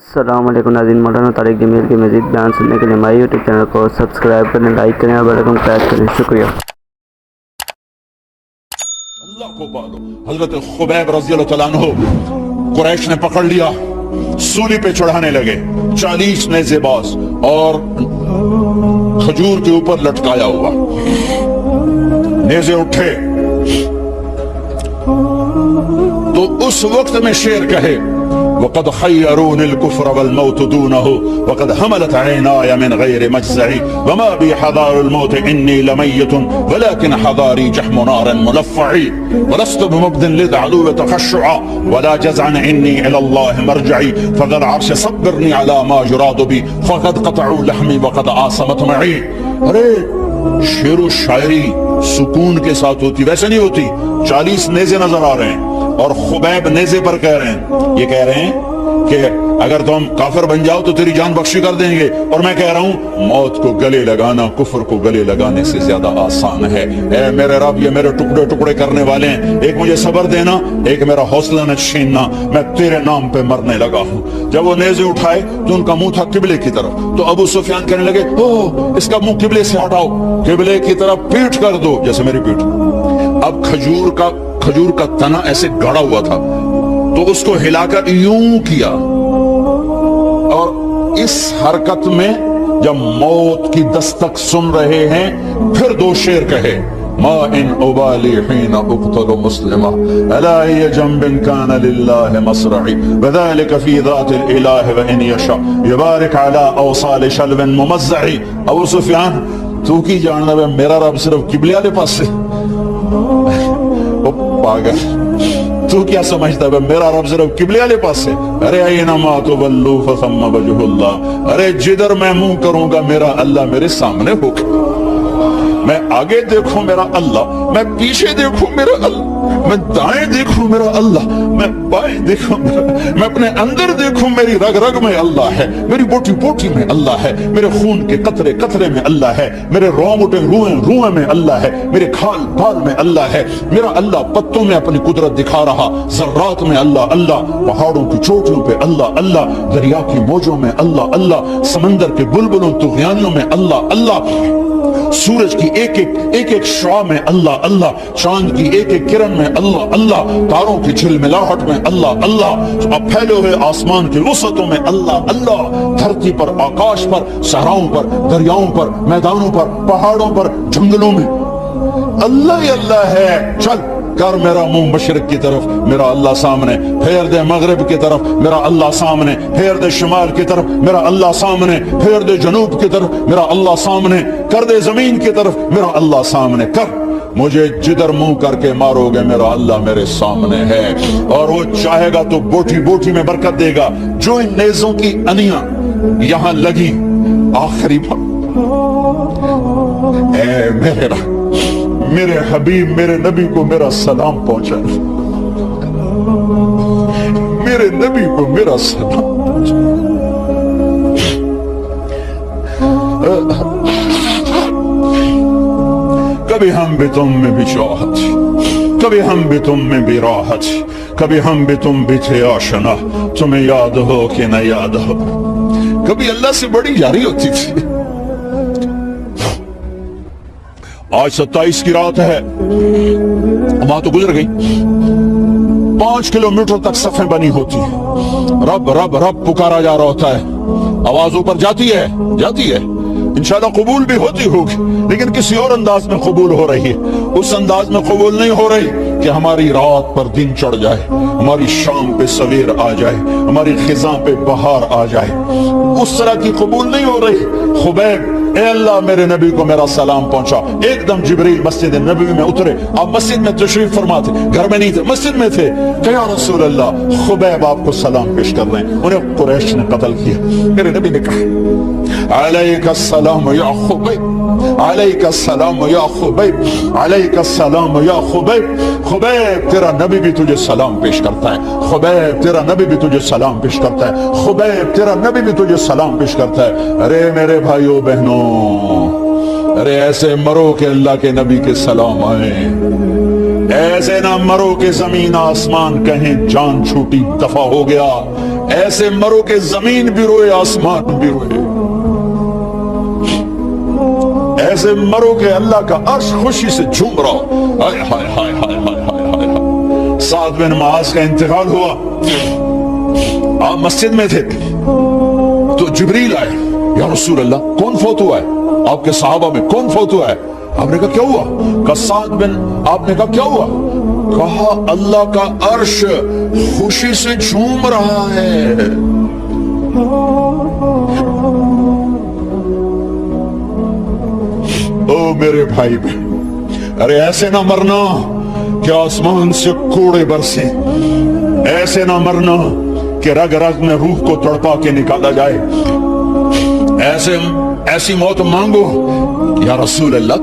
السلام علیکم ناظرین، مولانا طارق جمیل کے مزید بیان سننے کے لیے ہمارے یوٹیوب چینل کو سبسکرائب کریں، لائک کریں اور بیل آئیکن پریس کریں۔ شکریہ۔ اللہ کو پالو۔ حضرت خبیب رضی اللہ تعالیٰ عنہ قریش نے پکڑ لیا، سولی پہ چڑھانے لگے، 40 نیزے باز اور کھجور کے اوپر لٹکایا ہوا۔ نیزے اٹھے تو اس وقت میں شعر کہے وَقَدْ خَيَّرُونِ الْكُفْرَ وَالْمَوْتُ دُونَهُ وَقَدْ حَمَلَتْ عَيْنَايَ مِنْ غَيْرِ مَجْزَعِ وَمَا بِي حَضَارُ الْمَوْتِ إِنِّي لَمَيِّتٌ وَلَكِنْ حَضَارِي جَحْمُ نَارٍ مُلَفَّعِ وَلَسْتُ بِمُبْدٍ لِلْعَدُوِّ تَخَشُّعًا وَلَا جَزْعًا إِنِّي إِلَى اللَّهِ مَرْجَعِي فَذَا الْعَرْشِ صَبِّرْنِي عَلَى مَا يُرَادُ بِي فَقَدْ قَطَعُوا لَحْمِي وَقَدْ آصَمَتْ مَعِي۔ ارے شعر و شاعری سکون کے ساتھ ہوتی، ویسے نہیں ہوتی۔ 40 نیزے نظر آ رہے ہیں اور خبیب نیزے پر کہہ رہے ہیں، یہ کہہ رہے ہیں کہ اگر تم کافر بن جاؤ تو تیری جان بخشی کر دیں گے، اور میں کہہ رہا ہوں موت کو گلے لگانا کفر کو گلے لگانے سے زیادہ آسان ہے۔ اے میرے رب، یہ میرے ٹکڑے ٹکڑے کرنے والے ہیں، ایک مجھے صبر دینا، ایک میرا حوصلہ نہ چھیننا، میں تیرے نام پہ مرنے لگا ہوں۔ جب وہ نیزے اٹھائے تو ان کا منہ تھا قبلے کی طرف، تو ابو سفیان کہنے لگے اوہ اس کا منہ قبلے سے ہٹاؤ، قبلے کی طرف پیٹ کر دو، جیسے میری پیٹ۔ اب کھجور کا تنا ایسے گڑا ہوا تھا تو اس کو ہلا کر یوں کیا، اور اس حرکت میں جب موت کی دستک سن رہے ہیں پھر 2 شعر کہے ما ان ابالی حین اقتل مسلما الا ای جنب کان للہ مصرعی وذلک فی ذات الالہ وان یشاء یبارک علی اوصال شلو ممزعی۔ ابو سفیان تو کی جاننا ہے میرا رب صرف قبلے والے پاس سے؟ پاگل، تو کیا سمجھتا ہے میرا رب صرف قبلے والے پاس سے؟ ارے اینما تولوا فثم وجہ اللہ، ارے جدھر میں منہ کروں گا میرا اللہ میرے سامنے ہوگا۔ میں آگے دیکھوں میرا اللہ، میں پیچھے دیکھوں میرا اللہ، میں دائیں دیکھوں میرا اللہ، میں بائیں دیکھوں میرا، میں اپنے اندر دیکھوں میری رگ رگ میں اللہ ہے، میری بوٹی بوٹی میں اللہ ہے، میرے خون کے قطرے قطرے میں اللہ ہے، میرے روئیں روئیں میں اللہ ہے، میرے کھال کھال میں اللہ ہے، میرا اللہ پتوں میں اپنی قدرت دکھا رہا، ذرات میں اللہ اللہ، پہاڑوں کی چوٹیوں پہ اللہ اللہ، دریا کی موجوں میں اللہ اللہ، سمندر کے بلبلوں طغیانیوں میں اللہ اللہ، سورج کی ایک ایک شعاع میں اللہ اللہ، چاند کی ایک ایک کرن میں اللہ اللہ، تاروں کی جھلملاہٹ میں اللہ اللہ، اب پھیلے ہوئے آسمان کی وسعتوں میں اللہ اللہ، دھرتی پر آکاش پر صحراؤں پر دریاؤں پر میدانوں پر پہاڑوں پر جنگلوں میں اللہ ہی اللہ ہے۔ چل کر میرا منہ مشرق کی طرف، میرا اللہ سامنے، پھیر دے مغرب کی طرف، میرا اللہ سامنے، پھیر دے شمال کی طرف، میرا اللہ سامنے، پھیر دے جنوب کی طرف، میرا اللہ سامنے، کر دے زمین کی طرف، میرا اللہ سامنے کر، مجھے جدھر منہ کر کے مارو گے میرا اللہ میرے سامنے ہے، اور وہ چاہے گا تو بوٹی بوٹی میں برکت دے گا۔ جو ان نیزوں کی انیاں یہاں لگی آخری بار، اے میرے رب، میرے حبیب میرے نبی کو میرا سلام پہنچا، میرے نبی کو میرا سلام پہنچا۔ کبھی ہم بھی تم میں بھی چاہت، کبھی ہم بھی تم میں بھی راحت، کبھی ہم بھی تم بھی تھے آشنا، تمہیں یاد ہو کہ نہ یاد ہو۔ کبھی اللہ سے بڑی یاری ہوتی تھی۔ آج 27 کی رات ہے، وہاں تو گزر گئی، 5 کلومیٹر تک صفیں بنی ہوتی ہیں، رب رب رب پکارا جا رہا ہوتا ہے، آواز اوپر جاتی ہے انشاءاللہ قبول بھی ہوتی ہوگی، لیکن کسی اور انداز میں قبول ہو رہی ہے، اس انداز میں قبول نہیں ہو رہی کہ ہماری رات پر دن چڑھ جائے، ہماری شام پہ سویر آ جائے، ہماری خزاں پہ بہار آ جائے، اس طرح کی قبول نہیں ہو رہی۔ خبیب اے اللہ میرے نبی کو میرا سلام پہنچا۔ ایک دم جبریل مسجد نبی میں اترے، آپ مسجد میں تشریف فرما تھے، گھر میں نہیں تھے، مسجد میں تھے، کہ یا رسول اللہ خبیب آپ کو سلام پیش کر رہے ہیں، انہیں قریش نے قتل کیا۔ میرے نبی نے کہا علیک السلام یا خبیب، علیک السلام یا خبیب، علیک السلام یا خبیب، خبیب تیرا نبی بھی تجھے سلام پیش کرتا ہے، خبیب تیرا نبی بھی تجھے سلام پیش کرتا ہے، خبیب تیرا نبی بھی تجھے سلام پیش کرتا ہے۔ ارے میرے بھائیو بہنوں، ارے ایسے مرو کہ اللہ کے نبی کے سلام آئیں، ایسے نہ مرو کہ زمین آسمان کہیں جان چھوٹی دفع ہو گیا، ایسے مرو کہ زمین بھی روئے آسمان بھی روئے، ایسے مرو کہ اللہ کا عرش خوشی سے جھوم رہا ہو۔ ہائے ہائے ہائے ہائے ہائے ہائے ہائے۔ سعد بن معاذ کا انتقال ہوا، آپ مسجد میں تھے تو جبریل آئے، یا رسول اللہ کون فوت ہوا ہے؟ آپ کے صحابہ میں کون فوت ہوا ہے؟ آپ نے کہا کیا ہوا؟ کہا سعد بن، آپ نے کہا کیا ہوا؟ کہا اللہ کا عرش خوشی سے جھوم رہا ہے۔ او میرے بھائی بہن، ارے ایسے نہ مرنا کہ آسمان سے کوڑے برسے، ایسے نہ مرنا کہ رگ رگ میں روح کو تڑپا کے نکالا جائے، ایسی موت مانگو۔ یا رسول اللہ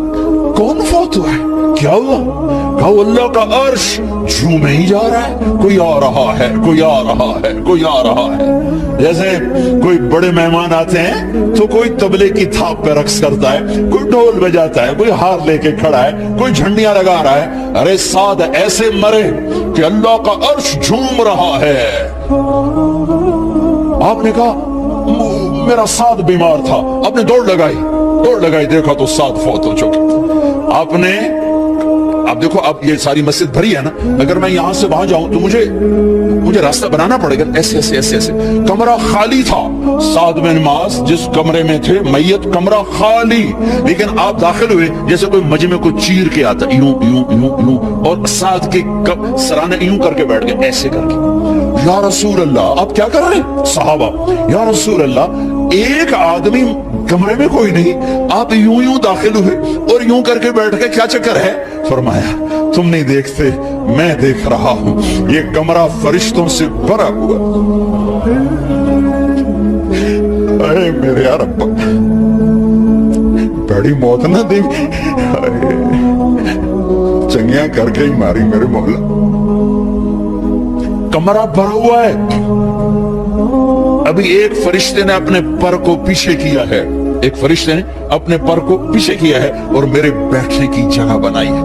کون فوت ہوا ہے؟ کیا ہوا؟ کہا اللہ کا عرش جھومے ہی جا رہا ہے، کوئی آ رہا ہے، کوئی آ رہا ہے، کوئی آ رہا ہے۔ جیسے کوئی بڑے مہمان آتے ہیں تو کوئی طبلے کی تھاپ پہ رقص کرتا ہے، کوئی ڈھول بجاتا ہے، کوئی ہار لے کے کھڑا ہے، کوئی جھنڈیاں لگا رہا ہے۔ ارے سعد ایسے مرے کہ اللہ کا عرش جھوم رہا ہے۔ آپ نے کہا میرا سعد بیمار تھا، آپ نے دوڑ لگائی، دیکھا تو سعد فوت ہو چکے۔ آپ نے اب دیکھو، اب یہ ساری مسجد بھری ہے نا، اگر میں یہاں سے وہاں جاؤں تو مجھے راستہ بنانا پڑے گا، ایسے ایسے ایسے ایسے۔ کمرہ خالی تھا، سعد بن معاذ جس کمرے میں تھے میت، کمرہ خالی، لیکن آپ داخل ہوئے جیسے کوئی مجمع کو چیر کے آتا، یوں یوں یوں یوں، اور سعد کے سرانے یوں کر کے بیٹھ گئے، ایسے کر کے۔ یا رسول اللہ آپ کیا کر رہے ہیں؟ صحابہ، یا رسول اللہ ایک آدمی کمرے میں کوئی نہیں، آپ یوں یوں داخل ہوئے اور یوں کر کے بیٹھ کے، کیا چکر ہے؟ فرمایا تم نہیں دیکھتے، میں دیکھ رہا ہوں، یہ کمرہ فرشتوں سے بھرا ہوا۔ اے میرے رب، بڑی موت نہ دی، چنگیاں کر کے ہی ماری میرے مولا۔ کمرہ بھرا ہوا ہے، ابھی ایک فرشتے نے اپنے پر کو پیچھے کیا ہے، ایک فرشتے نے اپنے پر کو پیچھے کیا ہے اور میرے بیٹھنے کی جگہ بنائی ہے۔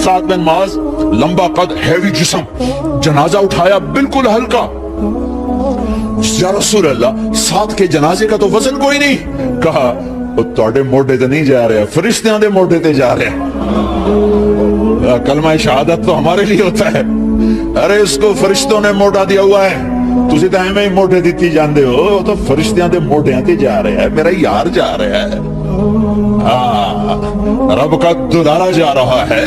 سعد بن معاذ لمبا قد، ہیوی جسم، جنازہ اٹھایا بالکل ہلکا۔ یا رسول اللہ سعد کے جنازے کا تو وزن کوئی نہیں۔ کہا وہ تواڈے موڈے تے نہیں جا رہے، فرشتیاں دے موڈے تے جا رہے ہیں۔ کلمہ شہادت تو ہمارے لیے ہوتا ہے، ارے اس کو فرشتوں نے موڈا دیا ہوا ہے، تسی تو ایویں ہی موڈے دیتی جاندے ہو، تو فرشتیاں دے موڈیاں تے جا رہے ہیں، میرا یار جا رہا ہے، رب کا دلارا جا رہا ہے،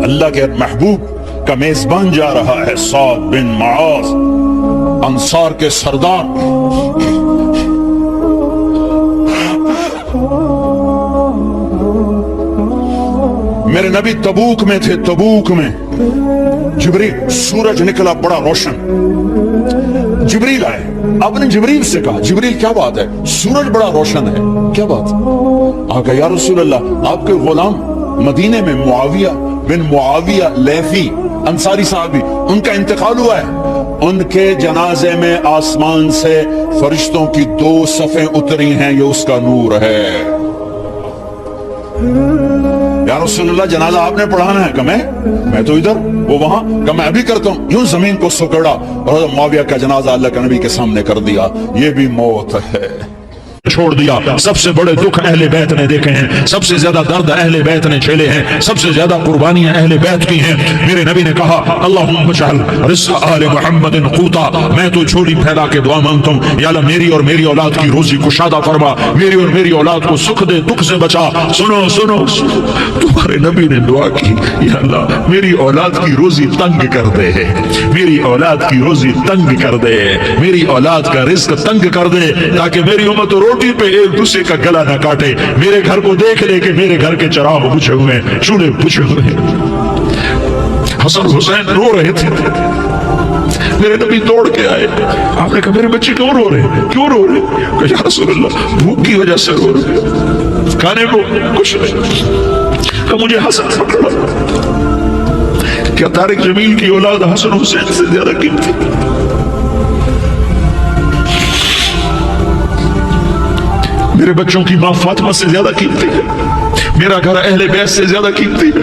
اللہ کے محبوب کا میزبان جا رہا ہے، سعد بن معاذ انصار کے سردار۔ میرے نبی تبوک میں تھے، تبوک میں جبریل، سورج نکلا بڑا روشن، جبریل آئے، آپ نے جبریل سے کہا جبریل کیا بات ہے، سورج بڑا روشن ہے، کیا بات؟ آگا یا رسول اللہ آپ کے غلام مدینے میں معاویہ بن معاویہ لیثی انصاری صحابی، ان کا انتقال ہوا ہے، ان کے جنازے میں آسمان سے فرشتوں کی 2 صفیں اتری ہیں، یہ اس کا نور ہے۔ یا رسول اللہ جنازہ آپ نے پڑھانا ہے؟ کہ میں تو ادھر، وہ وہاں، کہ میں ابھی کرتا ہوں۔ یوں زمین کو سکڑا اور معاویہ کا جنازہ اللہ کے نبی کے سامنے کر دیا۔ یہ بھی موت ہے، چھوڑ دیا۔ سب سے بڑے دکھ اہل بیت نے دیکھے ہیں، سب سے زیادہ درد اہل بیت نے جھیلے ہیں، سب سے زیادہ قربانیاں اہل بیت کی ہیں۔ میرے نبی نے کہا اللہم اجعل رزق آل محمد قوتا، میں تو جھولی پھیلا کے دعا مانگتا ہوں، یا اللہ میری اور میری اولاد کی روزی کشادہ فرما، میری اور میری اولاد کو سکھ دے، دکھ سے بچا۔ سنو سنو، تمہارے نبی نے دعا کی، یا اللہ میری اولاد کی روزی تنگ کر دے، میری اولاد کی روزی تنگ کر دے، میری اولاد کا رزق تنگ کر دے، تاکہ میری امت روٹی پہ ایک دوسرے کا گلا نہ کاٹے، میرے گھر کو دیکھ لے کہ میرے گھر کے چراغ بجھے ہوئے، چولہے بجھے ہوئے۔ حسن حسین رو رہے تھے، میرے نبی دوڑ کے آئے، آپ نے کہا میرے بچے کیوں رو رہے ہیں، کیوں رو رہے ہیں؟ کہ یا رسول اللہ بھوک کی وجہ سے رو رہے ہیں، کھانے کو کچھ نہیں۔ کہ مجھے حسن پکڑا، کیا طارق جمیل کی اولاد حسن حسین سے زیادہ قیمتی؟ میرے بچوں کی ماں فاطمہ سے زیادہ قیمتی ہے، میرا گھر اہل بیت سے زیادہ قیمتی ہے۔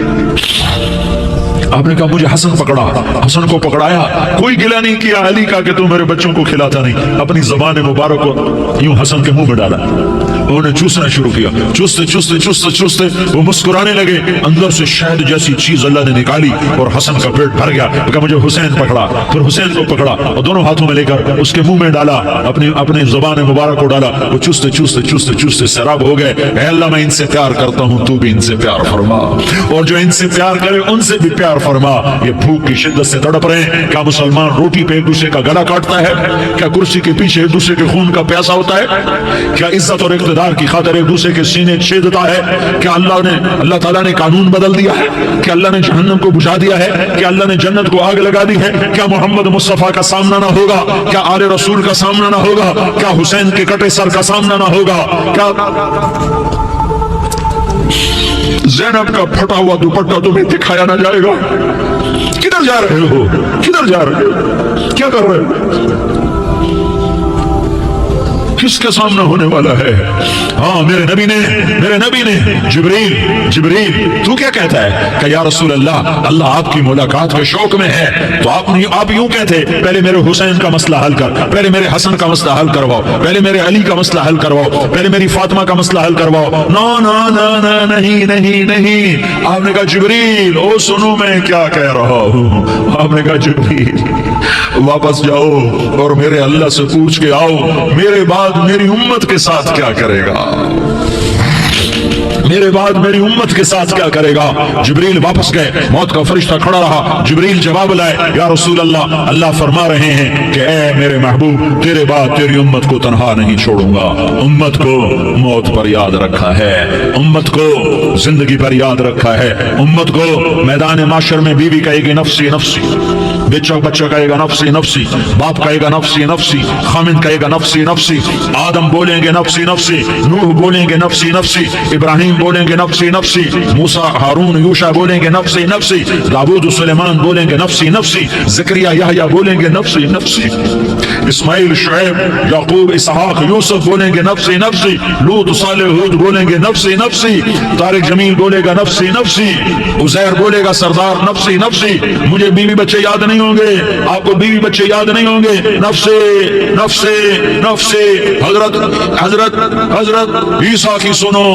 आपने कहा मुझे हसन पकड़ा, हसन को पकड़ाया, कोई गिला नहीं किया अली का कि तू मेरे बच्चों को खिलाता नहीं, अपनी ज़बान मुबारक को यूं हसन के मुंह में डाला, उन्होंने चूसना शुरू किया, चूसते चूसते चूसते चूसते वो मुस्कुराने लगे, अंदर से शहद जैसी चीज अल्लाह ने निकाली और हसन का पेट भर गया। कहा मुझे हुसैन पकड़ा, फिर हुसैन को पकड़ा और दोनों हाथों में लेकर उसके मुंह में डाला, अपने ज़बान मुबारक को डाला, वो चूसते चूसते चूसते चूसते शराब हो गए। ऐ अल्लाह मैं इनसे प्यार करता हूँ, तू भी इनसे प्यार फरमा, और जो इनसे प्यार करे उनसे भी प्यार फरमा। ये भूख की शिद्दत से तड़प रहे हैं। क्या मुसलमान रोटी पे एक दूसरे का गला काटता है? क्या कुर्सी के पीछे एक दूसरे के खून का प्यासा होता है? क्या इज्जत और इक़्तिदार की खातिर एक दूसरे के सीने छेदता है? क्या अल्लाह ताला ने कानून बदल दिया है? क्या अल्लाह ने जहन्नम को बुझा दिया है? क्या अल्लाह ने जन्नत को आग लगा दी है? क्या मोहम्मद मुस्तफा का सामना ना होगा? क्या आले रसूल का सामना ना होगा? क्या हुसैन के कटे सर का सामना ना होगा? क्या ज़ैनब का फटा हुआ दुपट्टा तुम्हें दिखाया ना जाएगा? किधर जा रहे हो? किधर जा रहे हो? क्या कर रहे हो? किसके सामने होने वाला है? हाँ मेरे नबी ने जिब्रील तू क्या कहता है? कि या रसूल अल्लाह आपकी मुलाकात के शौक में है, तो आप यूं कहते पहले मेरे हुसैन का मसला हल कर, पहले मेरे हसन का मसला हल करवाओ, पहले मेरे अली का मसला हल करवाओ, पहले मेरी फातिमा का मसला हल करवाओ। ना ना ना ना नहीं नहीं नहीं। आपने कहा जिब्रील ओ सुनो मैं क्या कह रहा हूँ। आपने कहा जिब्रील वापस जाओ और मेरे अल्लाह से पूछ के आओ मेरे बाद मेरी उम्मत के साथ क्या करेगा, मेरे बाद मेरी उम्मत के साथ क्या करेगा। जिब्रील वापस गए, मौत का फरिश्ता खड़ा रहा। जिब्रील जवाब लाए, या रसूल अल्लाह फरमा रहे हैं कि ए मेरे महबूब तेरे बाद तेरी उम्मत को तन्हा नहीं छोड़ूंगा। उम्मत को मौत पर याद रखा है, उम्मत को जिंदगी पर याद रखा है, उम्मत को मैदान माशर में बीवी कहेगी नफ्सी नफ्सी, बच्चा कहेगा नफ्सी नफ्सी, बाप कहेगा नफ्सी नफ्सी, खामिद कहेगा नफ्सी नफ्सी, आदम बोलेंगे नफ्सी नफ्सी, नूह बोलेंगे नफ्सी नफ्सी, इब्राहिम बोलेंगे नफ्सी नफ्सी, मूसा हारून यूशा बोलेंगे नफ्सी नफ्सी, दाऊद सुलेमान बोलेंगे नफ्सी नफ्सी, ज़करिया यहया बोलेंगे नफ्सी नफ्सी, इस्माइल शुएब याकूब इसहाक यूसुफ बोलेंगे नफ्सी नफ्सी, लूत सालेह हूद बोलेंगे नफ्सी नफ्सी, तारिक जमील बोलेगा नफ्सी नफ्सी, उज़ैर बोलेगा सरदार नफ्सी नफ्सी। मुझे बीवी बच्चे याद नहीं होंगे, आपको बीवी बच्चे याद नहीं होंगे, नफ्से नफ्से नफ्से। हजरत ईसा की सुनो,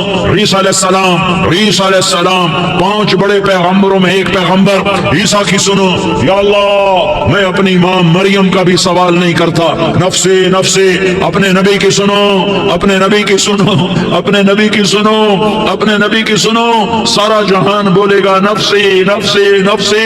ईसा अलैहिस्सलाम 5 बड़े पैगंबरों में एक पैगंबर ईसा की सुनो। या अल्लाह मैं अपनी मां मरियम का भी सवाल नहीं करता, नफ्से नफ्से। अपने नबी की सुनो, अपने नबी की सुनो, अपने नबी की सुनो, अपने नबी की सुनो। सारा जहान बोलेगा नफ्से नफ्से नफ्से।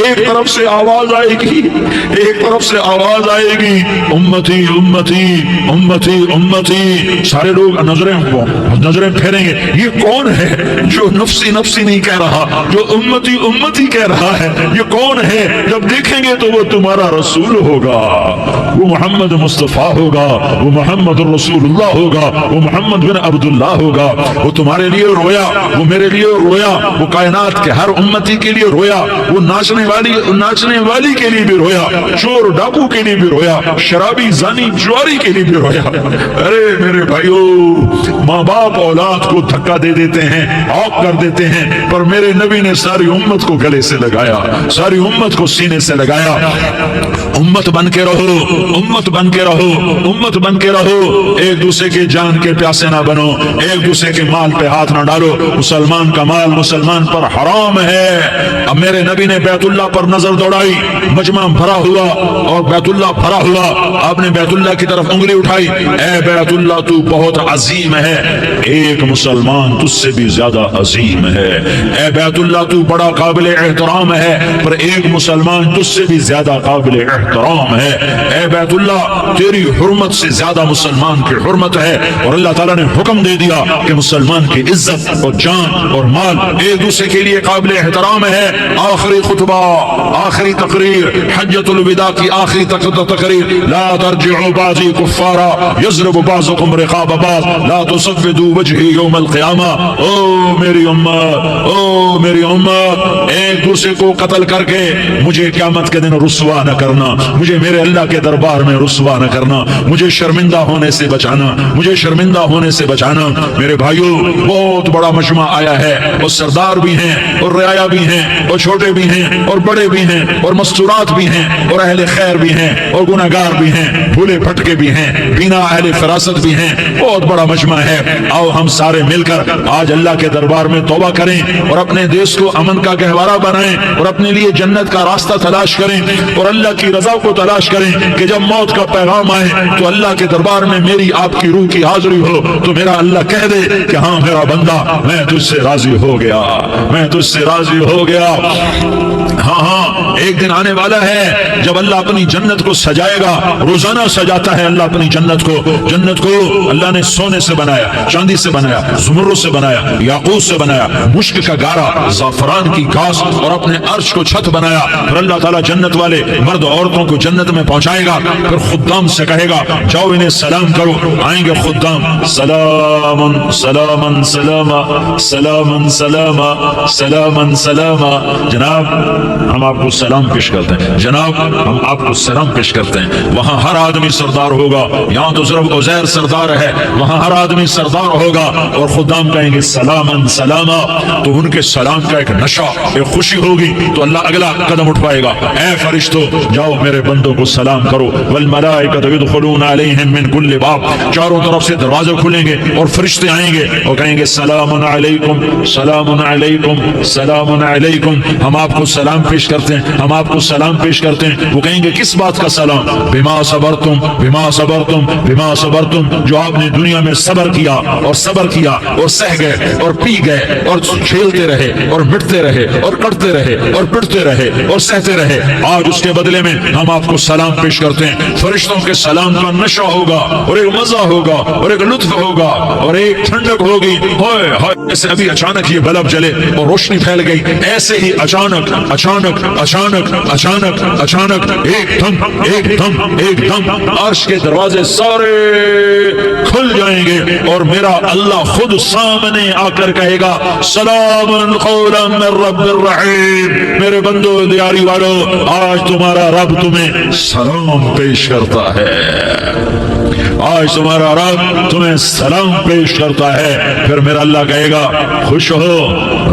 एक तरफ से आवाज आएगी, एक तरफ से आवाज आएगी उम्मती उम्मती उम्मती उम्मती। सारे लोग नजरें फेरेंगे, ये कौन है जो नफ्सी नफ्सी नहीं कह रहा, जो उम्मती उम्मती कह रहा है, ये कौन है? जब देखेंगे तो वो तुम्हारा रसूल होगा, वो मोहम्मद मुस्तफा होगा, वो मोहम्मद रसूलुल्लाह होगा, वो मोहम्मद बिन अब्दुल्लाह होगा। वो तुम्हारे लिए रोया, वो मेरे लिए रोया, वो कायनात के हर उम्मती के लिए रोया, वो नाचने वाली के लिए भी रोया, चोर डाकू के लिए भी रोया, शराबी जानी जुआरी के लिए भी रोया। अरे मेरे भाइयों, माँ बाप औलाद को धक्का दे देते हैं, ऑफ कर देते हैं, पर मेरे नबी ने सारी उम्मत को गले से लगाया, सारी उम्मत को सीने से लगाया। उम्मत बन के रहो, उम्मत बन के रहो, उम्मत बन के रहो। एक दूसरे के जान के प्यासे ना बनो, एक दूसरे के माल पे हाथ ना डालो। मुसलमान का माल मुसलमान पर हराम है। अब मेरे नबी ने बैतुल्लाह पर नजर दौड़ाई, मजमा भरा हुआ और बैतुल्लाह भरा हुआ। आपने बैतुल्लाह की तरफ उंगली उठाई, ए बैतुल्लाह तू बहुत अजीम है, एक मुसलमान तुझसे भी ज्यादा अजीम है। ए बैतुल्लाह तू बड़ा काबिल एहतराम है, पर एक मुसलमान तुझसे भी ज्यादा काबिल एहतराम है। ए बैतुल्लाह तेरी हुर्मत से ज्यादा मुसलमान की हुर्मत है। और अल्लाह ताला ने हुक्म दे दिया कि मुसलमान की इज्जत और जान और माल एक दूसरे के लिए काबिल एहतराम है। आखिरी खुतबा, आखिरी तकरीर तकरीर, हज्जतुल विदा की आखिरी तकरीर, ला तर्जिउ बाज़ी कुफ्फारा यज़रिबु बाज़ुकुम रिक़ाब बाज़ ला तुसव्विदू वजही यौमल क़ियामा। ओ मेरी उम्मत, ओ मेरी उम्मत, एक दूसरे को कत्ल करके मुझे क़यामत के दिन रुस्वा न करना, मुझे मेरे अल्लाह के दरबार में रुस्वा न करना, मुझे शर्मिंदा होने से बचाना, मुझे शर्मिंदा होने से बचाना। मेरे भाइयों, बहुत बड़ा मजमा आया है, और सरदार भी हैं और रियाया भी हैं और छोटे भी हैं और बड़े भी हैं और मस्तूरात भी हैं और अहले खैर भी हैं और गुनाहगार भी हैं, भूले भटके भी हैं, बिना अहले फरासत भी हैं। बहुत बड़ा मजमा है। आओ हम सारे मिलकर आज अल्लाह के दरबार में तौबा करें और अपने देश को अमन का गहवारा बनाएं और अपने लिए जन्नत का रास्ता तलाश करें और अल्लाह की रजा को तलाश करें कि जब मौत का पैगाम आए तो अल्लाह के दरबार में मेरी आपकी रूह की हाजिरी हो तो मेरा अल्लाह कह दे कि हाँ मेरा बंदा, मैं तुझसे राजी हो गया, मैं तुझसे राजी हो गया। हाँ हाँ, एक दिन आने वाला है जब अल्लाह अपनी जन्नत को सजाएगा। रोजाना सजाता है अल्लाह अपनी जन्नत को। जन्नत को अल्लाह ने सोने से बनाया, चांदी से बनाया, ज़ुमरुद से बनाया, याकूत से बनाया, मुश्क का गारा, ज़ाफ़रान की घास और अपने अर्श को छत बनाया। फिर अल्लाह ताला जन्नत वाले मर्द औरतों को जन्नत में पहुंचाएगा। फिर खुद्दाम से कहेगा जाओ इन्हें सलाम करो। आएंगे खुद्दाम, सलामन सलामन सलामा, सलामन सलामा, सलामन सलामा। जनाब हम आपको सलाम पेश करते हैं, जनाब हम आपको सलाम पेश करते हैं। वहां हर आदमी सरदार होगा। यहाँ तो सिर्फ उज़ैर सरदार है, वहां हर आदमी सरदार होगा। और खुदाम कहेंगे सलामन सलामा, तो उनके सलाम का एक नशा, एक खुशी होगी। तो अल्लाह अगला कदम उठवाएगा, ऐ फरिश्तों जाओ मेरे बंदों को सलाम करो। वल मलाइकतु यदखुलूना अलैहिम मिन कुल्लि बाब, चारों तरफ से दरवाजे खुलेंगे और फरिश्ते आएंगे और कहेंगे सलामुन अलैकुम, सलामुन अलैकुम, सलामुन अलैकुम। हम आपको सलाम पेश करते हैं, हम आपको सलाम पेश करते हैं। वो कहेंगे किस बात का सलाम? बिमा सबरतुम, बिमा सबरतुम, बिमा सबरतुम, जो आपने दुनिया में सबर किया और सबर किया और सह गए और पी गए और झेलते रहे और मिटते रहे और कटते रहे और पिटते रहे और सहते रहे। आज उसके बदले में हम आपको सलाम पेश करते हैं। फरिश्तों के सलाम का नशा होगा और एक मजा होगा और एक लुत्फ होगा और एक ठंडक होगी। होए होए, ऐसे अभी अचानक ये बल्ब जले और रोशनी फैल गई, ऐसे ही अचानक अचानक अचानक अचानक अचानक एकदम अर्श के दरवाजे सारे खुल जाएंगे और मेरा अल्लाह खुद सामने आकर कहेगा सलामुन कौलन मिर रब्बिर रहीम। मेरे बंदो दियारी वालों, आज तुम्हारा रब तुम्हें सलाम पेश करता है, आज तुम्हारा रब तुम्हें सलाम पेश करता है। फिर मेरा अल्लाह कहेगा खुश हो,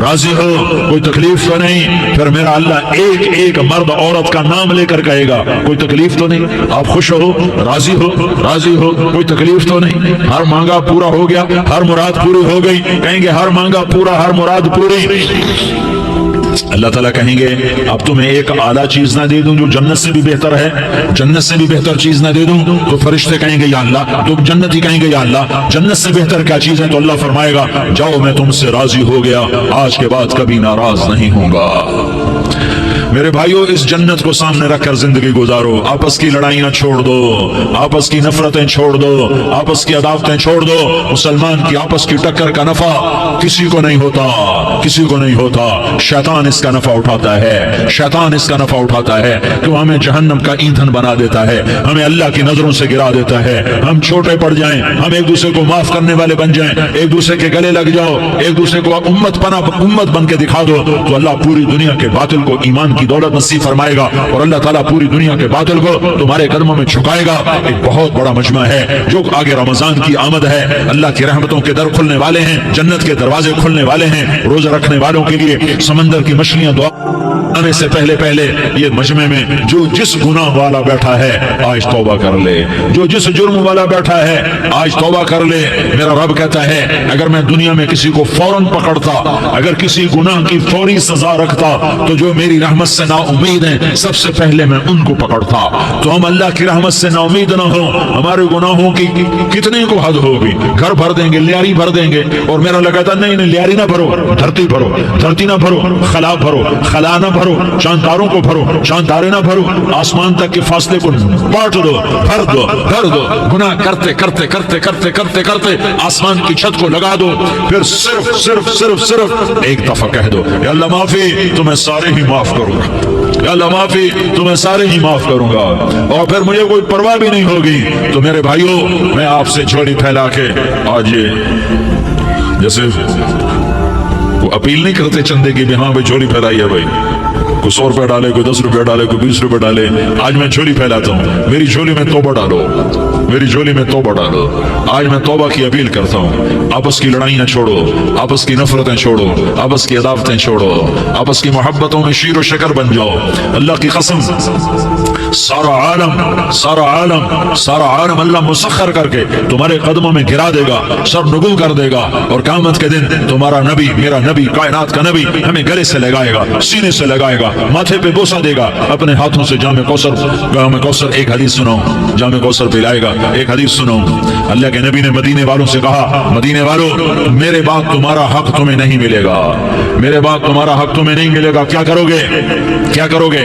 राजी हो, कोई तकलीफ तो नहीं। फिर मेरा अल्लाह एक एक मर्द औरत का नाम लेकर कहेगा कोई तकलीफ तो नहीं, आप खुश हो, राजी हो, राजी हो, कोई तकलीफ तो नहीं। हर मांगा पूरा हो गया, हर मुराद पूरी हो गई। कहेंगे हर मांगा पूरा, हर मुराद पूरी। अल्लाह ताला कहेंगे अब तुम्हें एक आला चीज ना दे दूं जो जन्नत से भी बेहतर है, जन्नत से भी बेहतर चीज ना दे दूं? तो फरिश्ते कहेंगे या अल्लाह, तो जन्नत ही कहेंगे या अल्लाह जन्नत से बेहतर क्या चीज है? तो अल्लाह फरमाएगा जाओ मैं तुमसे राजी हो गया, आज के बाद कभी नाराज नहीं होगा। मेरे भाइयों, इस जन्नत को सामने रखकर जिंदगी गुजारो। आपस की लड़ाइयां छोड़ दो, आपस की नफरतें छोड़ दो, आपस की अदावतें छोड़ दो। मुसलमान की आपस की टक्कर का नफा किसी को नहीं होता, किसी को नहीं होता। शैतान इसका नफा उठाता है, शैतान इसका नफा उठाता है कि हमें जहन्नम का ईंधन बना देता है, हमें अल्लाह की नजरों से गिरा देता है। हम छोटे पड़ जाएं, हम एक दूसरे को माफ करने वाले बन जाएं, एक दूसरे के गले लग जाओ, एक दूसरे को उम्मत बन के दिखा दो, तो अल्लाह पूरी दुनिया के बातिल को ईमान की दौलत नसीब फरमाएगा और अल्लाह ताला पूरी दुनिया के बातिल को तुम्हारे कदमों में झुकाएगा। एक बहुत बड़ा मजमा है जो आगे रमजान की आमद है, अल्लाह की रहमतों के दर खुलने वाले हैं, जन्नत के दरवाजे खुलने वाले हैं। रोजा रखने वालों के लिए समंदर की मछलियां दुआ आने से पहले पहले ये मजमे में जो जिस गुनाह वाला बैठा है आज तौबा कर ले, जो जिस जुर्म वाला बैठा है आज तौबा कर ले। मेरा रब कहता है अगर मैं दुनिया में किसी को फौरन पकड़ता, अगर किसी गुनाह की फौरी सजा रखता, तो जो मेरी रहमत से ना उम्मीद है सबसे पहले मैं उनको पकड़ता। तो हम अल्लाह की रहमत से ना उम्मीद ना हो, हमारे गुनाहों की कितने को हद होगी, घर भर देंगे, लियारी भर देंगे। और मेरा अल्लाह कहता नहीं नहीं, लियारी ना भरो, धरती भरो, धरती ना भरो, खला भरो, खला ना भरो, शानदारों को भरो, शानदारे ना भरो, आसमान तक के फासले को बांट दो, भर दो, भर दो। गुनाह करते करते करते करते करते करते आसमान की छत को लगा दो, फिर सिर्फ सिर्फ सिर्फ सिर्फ एक दफा कह दो या अल्लाह माफी, तो मैं सारे ही माफ करूंगा, या अल्लाह माफी तो मैं सारे ही माफ करूंगा, और फिर मुझे कोई परवाह भी नहीं होगी। तो मेरे भाइयों, मैं आपसे झोली फैला के आज ये जैसे वो अपील नहीं करते चंदे की भी हाँ भाई झोली फैलाई है भाई, कोई 100 रुपया डाले, कोई 10 रुपया डाले, कोई 20 रुपया डाले, आज मैं झोली फैलाता हूँ। मेरी झोली में तौबा डालो, मेरी झोली में तौबा डालो। आज मैं तौबा की अपील करता हूँ। आपस की लड़ाइयाँ छोड़ो, आपस की नफरतें छोड़ो, आपस की अदावतें छोड़ो, आपस की मोहब्बतों में शीर व शकर बन जाओ। अल्लाह की कसम, सारा आलम अल्लाह मुसख्खर करके तुम्हारे कदमों में गिरा देगा, सर नुगु कर देगा, और क़यामत के दिन तुम्हारा नबी, मेरा नबी, कायनात का नबी हमें गले से लगाएगा, सीने से लगाएगा, माथे पे बोसा देगा, अपने हाथों से जामे कौसर एक हदीस सुनो, जामे कौसर पिलाएगा। एक हदीस सुनो, अल्लाह के नबी ने मदीने वालों से कहा, मदीने वालों मेरे बाद तुम्हारा हक तुम्हें नहीं मिलेगा, मेरे बाद तुम्हारा हक तुम्हें नहीं मिलेगा, क्या करोगे, क्या करोगे?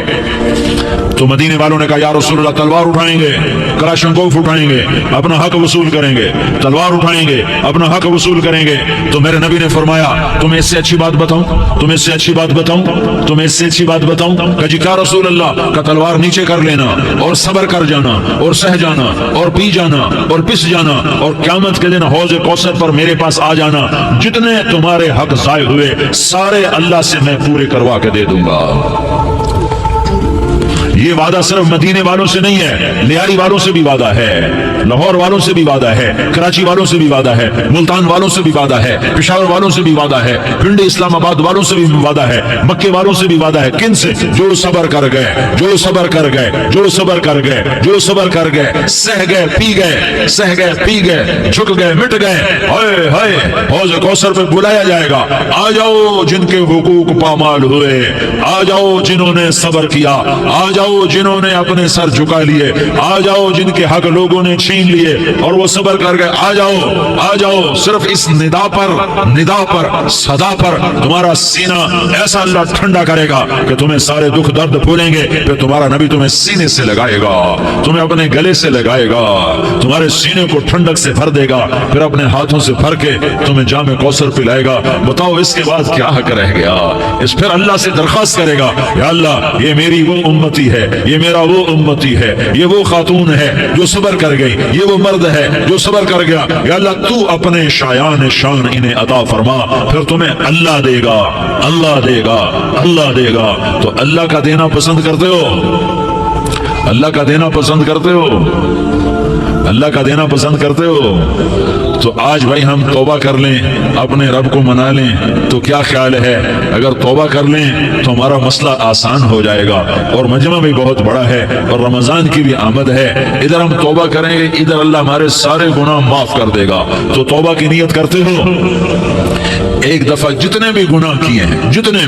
तो मदीने वालों ने कहा या रसूलल्लाह तलवार उठाएंगे, कलाशंकोफ उठाएंगे, अपना हक वसूल करेंगे, तलवार उठाएंगे, अपना हक वसूल करेंगे। तो मेरे नबी ने फरमाया तुम्हें इससे अच्छी बात बताऊं, तुम्हें इससे अच्छी बात बताऊं, तुम्हें इससे अच्छी बात बताऊं? कहा जी क्या रसूल अल्लाह? का तलवार नीचे कर लेना और सब्र कर जाना और सह जाना और पी जाना और पिस जाना, और क़यामत के दिन हौज़ कौसर पर मेरे पास आ जाना, जितने तुम्हारे हक ज़ाय हुए सारे अल्लाह से मैं पूरे करवा के दे दूंगा। ये वादा सिर्फ मदीने वालों से नहीं है, लियारी वालों से भी वादा है, लाहौर वालों से भी वादा है, कराची वालों से भी वादा है, मुल्तान वालों से भी वादा है, पेशावर वालों से भी वादा है, पिंडी इस्लामाबाद वालों से भी वादा है, मक्के वालों से भी वादा है। किन से? जो सबर कर गए, जो सबर कर गए, जो सबर कर गए, जो सबर कर गए, सह गए, पी गए, सह गए, पी गए, झुक गए, मिट गए। हाय हाय, हौज़ कौसर पे बुलाया जाएगा, आ जाओ जिनके हुकूक पामाल हुए, आ जाओ जिन्होंने सबर किया, आ जाओ जिन्होंने अपने सर झुका लिए, आ जाओ जिनके हक लोगों ने छीन लिए और वो सबर कर गए, आ जाओ, आ जाओ। सिर्फ इस निदा पर, सदा पर तुम्हारा सीना ऐसा अल्लाह ठंडा करेगा कि तुम्हें सारे दुख दर्द भूलेंगे। फिर तुम्हारा नबी तुम्हें सीने से लगाएगा, तुम्हें अपने गले से लगाएगा, तुम्हारे सीने को ठंडक से भर देगा, फिर अपने हाथों से भर के तुम्हें जामे कौसर पिलाएगा। बताओ इसके बाद क्या हक रह गया? इस फिर अल्लाह से दरख्वास्त करेगा, या अल्लाह ये मेरी वो उम्मती है, ये मेरा वो उम्मती है, ये वो खातून है जो सबर कर गई, ये वो मर्द है जो सबर कर गया। या अल्लाह तू अपने शायान शान इन्हें अता फरमा, फिर तुम्हें अल्लाह देगा, अल्लाह देगा, अल्लाह देगा। तो अल्लाह का देना पसंद करते हो? अल्लाह का देना पसंद करते हो? अल्लाह का देना पसंद करते हो? तो आज भाई हम तौबा कर लें, अपने रब को मना लें, तो क्या ख्याल है? अगर तौबा कर लें तो हमारा मसला आसान हो जाएगा, और मजमा भी बहुत बड़ा है, और रमजान की भी आमद है। इधर हम तौबा करेंगे, इधर अल्लाह हमारे सारे गुनाह माफ कर देगा। तो तौबा की नियत करते हो? एक दफा जितने भी गुनाह किए हैं, जितने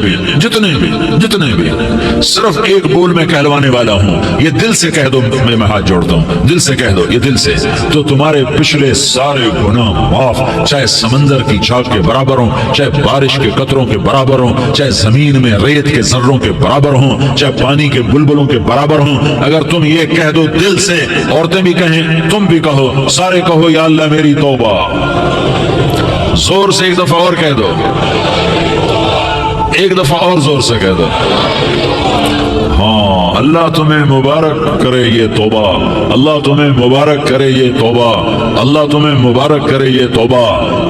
भी सिर्फ एक बोल में कहलवाने वाला हूं, ये दिल से कह दो, मैं हाथ जोड़ता हूं, दिल से कह दो, ये दिल से, तो तुम्हारे पिछले सारे गुनाह माफ, चाहे समंदर की झाग के बराबर हो, चाहे बारिश के कतरों के बराबर हो, चाहे जमीन में रेत के जर्रों के बराबर हो, चाहे पानी के बुलबुलों के बराबर हो। अगर तुम ये कह दो दिल से, औरतें भी कहें, तुम भी कहो, सारे कहो या अल्लाह मेरी तौबा। जोर से एक दफा और कह दो, एक दफा और जोर से कह दो। हाँ, अल्लाह तुम्हें मुबारक करे ये तौबा, अल्लाह तुम्हें मुबारक करे ये तौबा, अल्लाह तुम्हें मुबारक करे ये तौबा।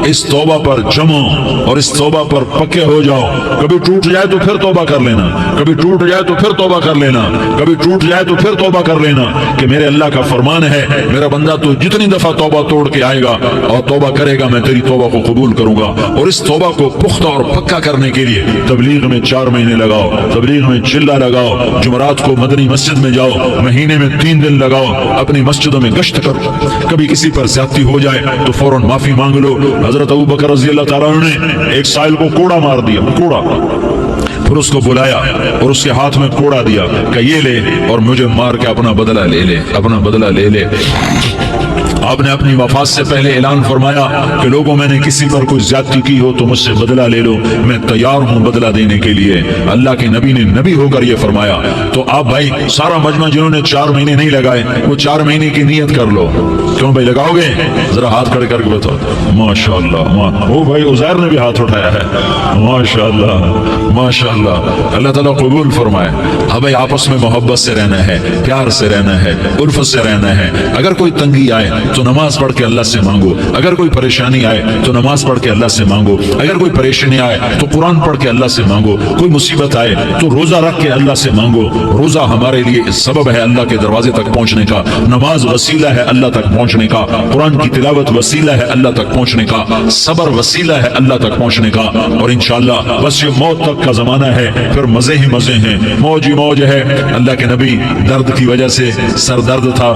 इस तौबा पर जमो और इस तौबा पर पक्के हो जाओ। कभी टूट जाए तो फिर तौबा कर लेना, कभी टूट जाए तो फिर तौबा कर लेना, कभी टूट जाए तो फिर तौबा कर लेना, कि मेरे अल्लाह का फरमान है, मेरा बंदा तो जितनी दफा तौबा तोड़ के आएगा और तौबा करेगा, मैं तेरी तौबा को कबूल करूंगा। और इस तौबा को पुख्ता और पक्का करने के लिए तबलीग में 4 महीने लगाओ, तबलीग में चिल्ला लगाओ, जुमरात को मदनी मस्जिद में जाओ, महीने में 3 दिन लगाओ, अपनी मस्जिदों में गश्त करो। कभी किसी पर ज्यादती हो जाए तो फौरन माफी मांग लो। हजरत अबू बकर रज़ी अल्लाह ताला अन्हु ने एक साइल को कोड़ा मार दिया, कोड़ा, फिर उसको बुलाया और उसके हाथ में कोड़ा दिया कि ये ले और मुझे मार के अपना बदला ले ले, अपना बदला ले ले। آپ نے اپنی وفات سے پہلے اعلان فرمایا کہ لوگوں میں نے کسی پر کوئی زیادتی کی ہو تو مجھ سے بدلہ لے لو، میں تیار ہوں بدلہ دینے کے لیے۔ اللہ کے نبی نے نبی ہو کر یہ فرمایا۔ تو آپ بھائی سارا مجمع جنہوں نے 4 مہینے نہیں لگائے وہ 4 مہینے کی نیت کر لو۔ کیوں بھائی لگاؤ گے؟ ذرا ہاتھ کھڑے کر کے بتاؤ۔ ماشاءاللہ، وہ بھائی عزیر نے بھی ہاتھ اٹھایا ہے۔ ماشاءاللہ ماشاءاللہ، اللہ تعالیٰ قبول فرمائے۔ اب بھائی آپس میں محبت سے رہنا ہے، پیار سے رہنا ہے، الفت سے رہنا ہے۔ اگر کوئی تنگی آئے تو نماز پڑھ کے اللہ سے مانگو، اگر کوئی پریشانی آئے تو نماز پڑھ کے اللہ سے مانگو، اگر کوئی پریشانی آئے تو قرآن پڑھ کے اللہ سے مانگو، کوئی مصیبت آئے تو روزہ رکھ کے اللہ سے مانگو۔ روزہ ہمارے لیے سبب ہے اللہ کے دروازے تک پہنچنے کا، نماز وسیلہ ہے اللہ تک پہنچنے کا، قرآن کی تلاوت وسیلہ ہے اللہ تک پہنچنے کا، صبر وسیلہ ہے اللہ تک پہنچنے کا۔ اور انشاءاللہ بس یہ موت تک کا زمانہ ہے، پھر مزے ہی مزے ہیں، موج ہی موج ہے۔ اللہ کے نبی درد کی وجہ سے سر درد تھا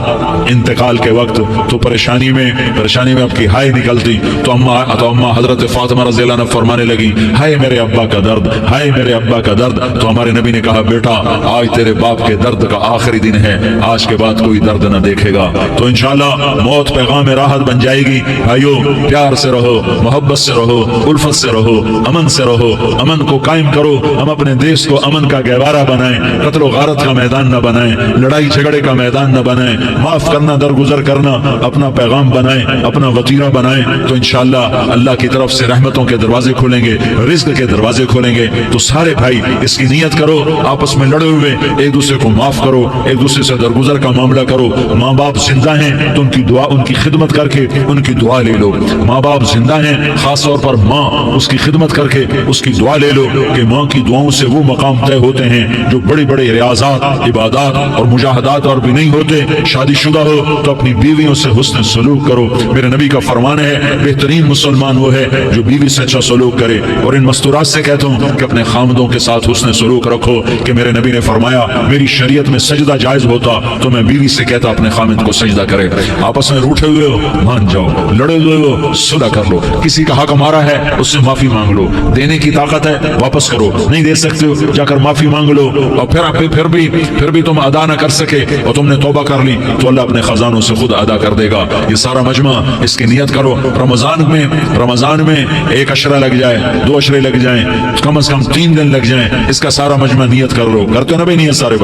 انتقال کے وقت، تو پریشانی میں اب کی ہائے نکلتی تو اماں حضرت فاطمہ رضی اللہ عنہ فرمانے لگی، ہائے میرے ابا کا درد، ہائے میرے ابا کا درد۔ تو ہمارے نبی نے کہا، بیٹا آج تیرے باپ کے درد کا آخری دن ہے، آج کے بعد کوئی درد نہ دیکھے گا۔ تو انشاءاللہ موت پیغام راحت بن جائے گی۔ بھائیو پیار سے رہو، محبت سے رہو، الفت سے رہو، امن سے رہو، امن کو قائم کرو۔ ہم اپنے دیش کو امن کا گہوارہ بنائیں، قتل و غارت کا میدان نہ بنائیں، لڑائی جھگڑے کا میدان نہ بنائیں، معاف کرنا درگزر کرنا اپنا پیغام بنائیں، اپنا وطیرہ بنائیں۔ تو انشاءاللہ اللہ کی طرف سے رحمتوں کے دروازے کھولیں گے، رزق کے دروازے کھولیں گے۔ تو سارے بھائی اس کی نیت کرو، آپس میں لڑے ہوئے ایک دوسرے کو معاف کرو، ایک دوسرے سے درگزر کا معاملہ کرو۔ ماں باپ زندہ ہیں تو ان کی دعا، ان کی خدمت کر کے ان کی دعا لے لو۔ ماں باپ زندہ ہیں، خاص طور پر ماں، اس کی خدمت کر کے اس کی دعا لے لو، کہ ماں کی دعاؤں سے وہ مقام طے ہوتے ہیں جو بڑی بڑی ریاضات، عبادات اور مجاہدات اور بھی نہیں ہوتے۔ شادی شدہ ہو تو اپنی بیویوں سے حسن سلوک کرو۔ میرے نبی کا فرمان ہے، بہترین مسلمان وہ ہے جو بیوی سے اچھا سلوک کرے۔ اور ان مستورات سے کہتا ہوں کہ اپنے خامدوں کے ساتھ حسن سلوک رکھو، کہ میرے نبی نے فرمایا میری شریعت میں سجدہ جائز ہوتا تو میں بیوی سے کہتا اپنے خامد کو سجدہ کرے۔ آپس میں روٹھے ہوئے ہو مان جاؤ، لڑے ہوئے ہو صلح کر لو، کسی کا حق ہمارا ہے اس سے معافی مانگ لو، دینے کی طاقت ہے واپس کرو، نہیں دے سکتے ہو جا کر معافی مانگ لو۔ اور پھر بھی تم ادا نہ کر سکے اور تم نے توبہ کر لی تو اللہ اپنے خزانوں سے خود ادا کر دے گا۔ یہ سارا مجمع اس کی نیت کرو۔ رمضان میں 1 عشرہ لگ جائے، 2 عشرے لگ جائیں، کم از کم 3 دن لگ جائیں، اس کا سارا مجمع نیت کر لو۔ کرتے ہو نا بھائی نیت؟ سارے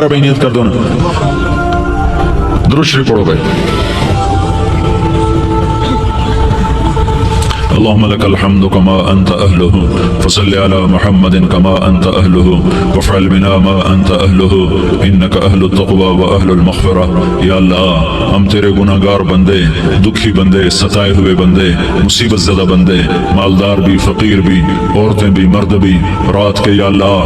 بھائی نیت کر دو نا۔ درود شریف پڑھو بھائی۔ اللهم لك الحمد كما أنت أهله فصل على محمد كما أنت أهله وافعل بنا ما أنت أهله إنك أهل التقوى وأهل المغفرة۔ یا اللہ ہم تیرے گناہگار بندے، دکھی بندے، ستائے ہوئے بندے، مصیبت زدہ بندے، مالدار بھی، فقیر بھی، عورتیں بھی، مرد بھی، رات کے یا اللہ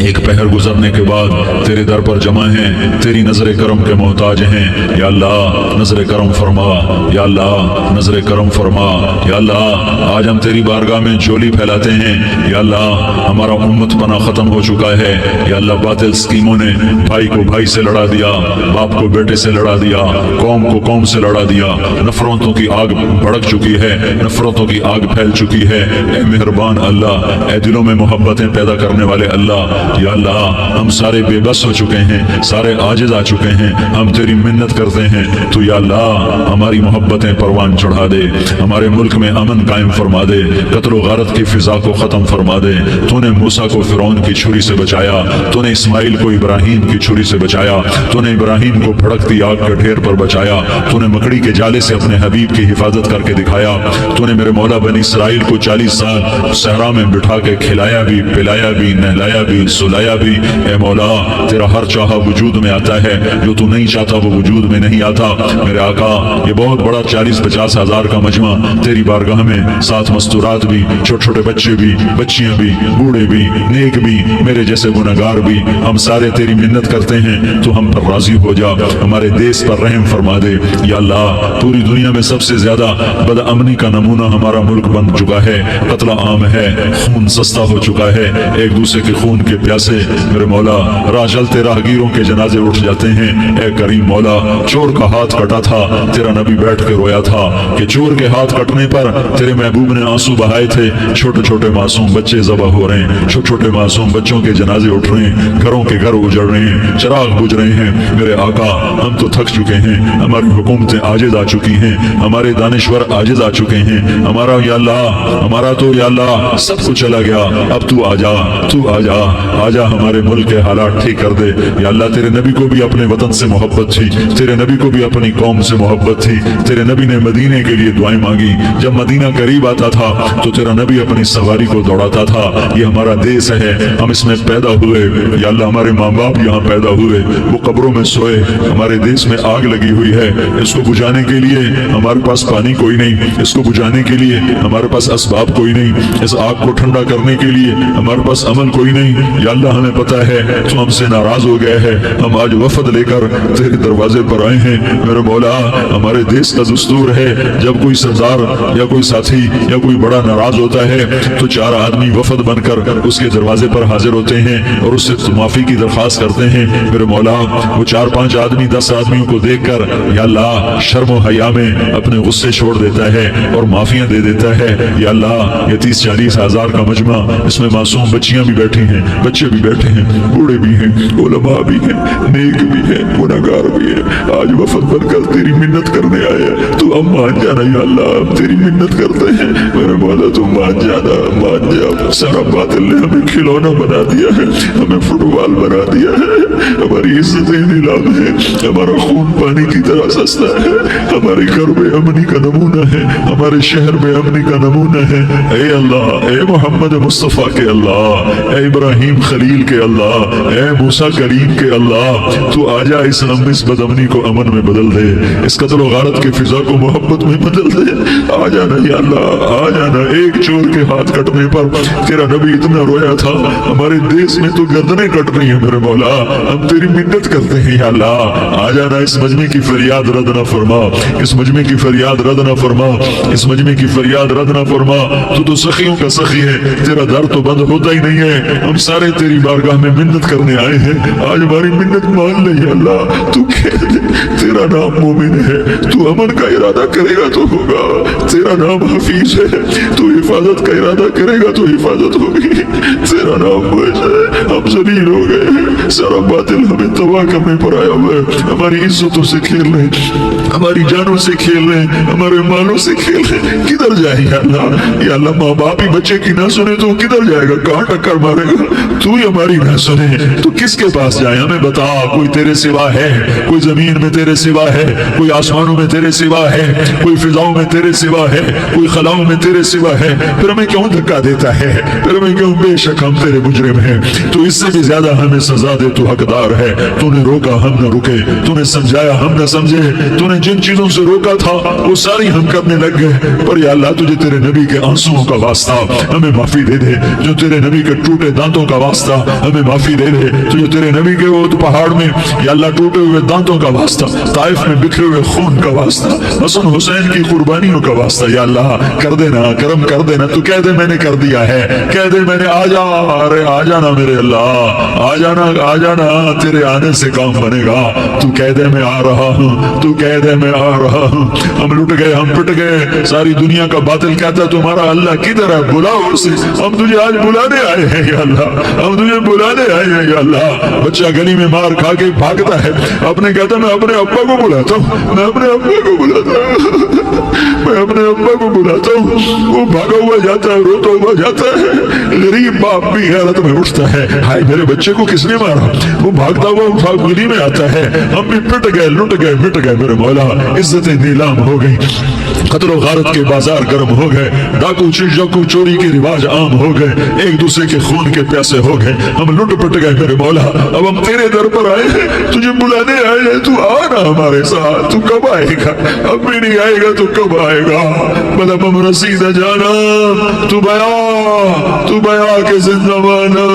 ایک پہر گزرنے کے بعد تیرے در پر جمع ہیں، تیری نظر کرم کے محتاج ہیں۔ یا اللہ نظر کرم فرما، یا اللہ نظر کرم فرما، یا اللہ آج ہم تیری بارگاہ میں جھولی پھیلاتے ہیں۔ یا اللہ ہمارا امت پناہ ختم ہو چکا ہے۔ یا اللہ باطل اسکیموں نے بھائی کو بھائی سے لڑا دیا، باپ کو بیٹے سے لڑا دیا، قوم کو قوم سے لڑا دیا، نفرتوں کی آگ بھڑک چکی ہے، نفرتوں کی آگ پھیل چکی ہے۔ اے مہربان اللہ، اے دلوں میں محبتیں پیدا کرنے والے اللہ، یا اللہ ہم سارے بے بس ہو چکے ہیں، سارے عاجز آ چکے ہیں، ہم تیری منت کرتے ہیں تو یا اللہ ہماری محبتیں پروان چڑھا دے، ہمارے ملک میں امن قائم فرما دے، قتل و غارت کی فضا کو ختم فرما دے۔ تو نے موسیٰ کو فرعون کی چھری سے بچایا، تو نے اسماعیل کو ابراہیم کی چھری سے بچایا، تو نے ابراہیم کو بھڑکتی آگ کے ڈھیر پر بچایا، تو نے مکڑی کے جالے سے اپنے حبیب کی حفاظت کر کے دکھایا، تو نے میرے مولا بنی اسرائیل کو 40 سال صحرا میں بٹھا کے کھلایا بھی، پلایا بھی، نہلایا بھی، سلایا بھی۔ اے مولا تیرا ہر چاہا وجود میں آتا ہے، جو تو نہیں چاہتا وہ وجود میں نہیں آتا۔ میرے آقا یہ بہت بڑا 40-50 ہزار کا مجمع تیری بارگاہ میں، ساتھ مستورات بھی، چھوٹے چھوٹے بچے بھی، بچیاں بھی، بوڑھے بھی، نیک بھی، میرے جیسے گناہگار بھی، ہم سارے تیری منت کرتے ہیں تو ہم پر راضی ہو جا، ہمارے دیس پر رحم فرما دے۔ یا اللہ پوری دنیا میں سب سے زیادہ بد امنی کا نمونہ ہمارا ملک بن چکا ہے، قتل عام ہے، خون سستا ہو چکا ہے، ایک دوسرے کے خون کے प्यासे मेरे मौला राह चलते राहगीरों के जनाजे उठ जाते हैं। ए करीम मौला, चोर का हाथ कटा था, तेरा नबी बैठ के रोया था कि चोर के हाथ कटने पर तेरे महबूब ने आंसू बहाए थे। छोटे छोटे मासूम बच्चे ज़बह हो रहे हैं, छोटे छोटे मासूम बच्चों के जनाजे उठ रहे हैं, घरों के घर उजड़ रहे हैं, चिराग बुझ रहे हैं। मेरे आका, हम तो थक चुके हैं, हमारी हुकूमतें आजिज आ चुकी हैं, हमारे दानिश्वर आजिज आ चुके हैं। हमारा या अल्लाह, हमारा तो या अल्लाह सब कुछ चला गया। अब तू आजा, तू आजा, आजा हमारे मुल्क के हालात ठीक कर दे। या अल्लाह, तेरे नबी को भी अपने वतन से मोहब्बत थी, तेरे नबी को भी अपनी कौम से मोहब्बत थी। तेरे नबी ने मदीने के लिए दुआएं मांगी। जब मदीना करीब आता था तो तेरा नबी अपनी सवारी को दौड़ाता था। ये हमारा देश है, हम इसमें पैदा हुए। या अल्लाह, हमारे माँ बाप यहाँ पैदा हुए, वो कब्रों में सोए। हमारे देश में आग लगी हुई है, इसको बुझाने के लिए हमारे पास पानी कोई नहीं, इसको बुझाने के लिए हमारे पास असबाब कोई नहीं, इस आग को ठंडा करने के लिए हमारे पास अमल कोई नहीं। या अल्लाह, हमें पता है तो हमसे नाराज हो गए हैं। हम आज वफद लेकर तेरे दरवाजे पर आए हैं। मेरे मौला, हमारे देश का दस्तूर है, जब कोई सरदार या कोई साथी या कोई बड़ा नाराज होता है तो 4 आदमी वफद बनकर उसके दरवाजे पर हाजिर होते हैं और उससे माफी की दरख्वास्त करते हैं। मेरे मौला, वो 4-5 आदमी 10 आदमियों को देखकर या अल्लाह शर्म और हया में अपने गुस्से छोड़ देता है और माफियां दे देता है। या अल्लाह, ये 30-40 हजार का मजमा, इसमें मासूम बच्चियां भी बैठी हैं, बच्चे भी बैठे हैं, बूढ़े भी हैं, उलमा भी हैं, नेक भी हैं, गुनहगार भी हैं। आज वफद बनकर तेरी मिन्नत करने आए, तू अब मान जाना। या अल्लाह, हम तेरी मिन्नत करते हैं। मेरे मौला, तू मान जाना, मान जा। सारा बातिल ने हमें खिलौना बना दिया है, हमें फुटबॉल बना दिया है, हमारी इज्जतें नीलाम है, हमारा खून पानी की तरह सस्ता है, हमारे घर में अमनी का नमूना है, हमारे शहर में अमनी का नमूना है। ए अल्लाह, ए मोहम्मद मुस्तफ़ा के अल्लाह, ए इब्राहिम खलील के अल्लाह, ए मूसा करीम के अल्लाह, तू आजा इस बदअमनी को अमन में बदल दे, इस कत्ल और गारत की फिजा को मोहब्बत में बदल दे। आ जाना या अल्लाह, आ जाना। एक चोर के हाथ कटने पर तेरा नबी इतना रोया था, हमारे देश में तो गर्दनें कट रही है। मेरे मौला, हम तेरी मिन्नत करते हैं। या अल्लाह, आ जाना। इस मजमे की फरियाद रद्द न फरमा, इस मजमे की फरियाद रद्द न फरमा, इस मजमे की फरियाद रद्द न फरमा। तू तो सखियों का सखी है, तेरा दर तो बंद होता ही नहीं है। हम सारे तेरी बारगाह में मिन्नत करने आए हैं, आज हमारी मिन्नत मान ले। या अल्लाह, तू कह दे तेरा नाम मोमिन है, तू अमन का इरादा करेगा तो होगा। तेरा नाम हफीज है, तू हिफाजत का इरादा करेगा तो हिफाजत होगी। तेरा नाम है, हम जलील हो गए, सारा बातिल हमें तबाह करने पर आया हुआ है। हमारी इज्जतों से खेल रहे, हमारी जानों से खेल रहे, हमारे मालों से खेल रहे। किधर जाए या अल्लाह? या अल्लाह, माँ बाप ही बच्चे की ना सुने तो किधर जाएगा, कहाँ टक्कर मारेगा? तू ही हमारी ना सुने तो किसके पास जाए? हमें बता, कोई तेरे सिवा है? कोई जमीन में तेरे सिवा है? कोई आसमानों में तेरे सिवा है? कोई फिजाओं में तेरे सिवा है? कोई खलाओं में तेरे सिवा है? फिर हमें क्यों धक्का देता है? फिर हमें क्यों? बेशक हम तेरे मुजरिम हैं, तो इससे भी ज्यादा हमें सजा दे, तू हकदार है। तूने रोका, हम न रुके, तूने समझाया, हम न समझे, तूने जिन चीजों से रोका था वो सारी हम करने लग गए। पर या अल्लाह, तुझे तेरे नबी के आंसुओं का वास्ता, हमें माफी दे दे। जो तेरे नबी के टूटे दांतों का वास्ता, हमें माफी दे दे। तुझे तेरे नबी के वो पहाड़ में या अल्लाह टूटे हुए दांतों का वास्ता, ताइफ में बिखरे हुए खून का वास्ता, हसन हुसैन की कुर्बानियों का वास्ता, या अल्लाह कर देना, करम कर देना। तू कह दे मैंने कर दिया है, कह दे मैंने। आ जा, अरे आ जाना मेरे अल्लाह, आ जाना, आ जाना। तेरे आने से काम बनेगा। तू कह दे मैं आ रहा हूँ, तू कह दे मैं आ रहा हूँ। हम लुट गए, हम पिट गए, सारी दुनिया का बातिल कहता है तुम्हारा अल्लाह किधर है, बुलाओ उसे। हम तुझे आज बुलाने आए हैं या अल्लाह, हम तुझे बुलाने आए हैं या अल्लाह। बच्चा गली में मार खा के भागता है, अपने कहता मैं अपने अब्बा को बुलाता हूँ, मैं अपने अब्बा को बुलाता हूँ, मैं अपने अब्बा को बुलाता हूँ। वो भागा हुआ जाता है, रोता हुआ जाता है। गरीब बाप भी हैरत में उठता है, हाय मेरे बच्चे को किसने मारा? वो भागता हुआ उठा गली में आता है, हम भी पिट गए, लुट गए, मिट गए। मेरे मौला, इज्जतें नीलाम हो गई, कत्ल और गारत के बाजार गर्म हो गए, डाकू चिड़ियों चोरी के रिवाज आम हो गए, एक दूसरे के खून के प्यासे हो गए, हम लुट पिट गए। मेरे मौला, अब हम तेरे दर पर आए हैं, तुझे बुलाने आए हैं, तू आ ना ہمارے ساتھ، تو کب آئے گا؟ اب بھی نہیں آئے گا تو کب آئے گا؟ بلا بم رسیدہ جانا تو بیا کے زندہ مانا،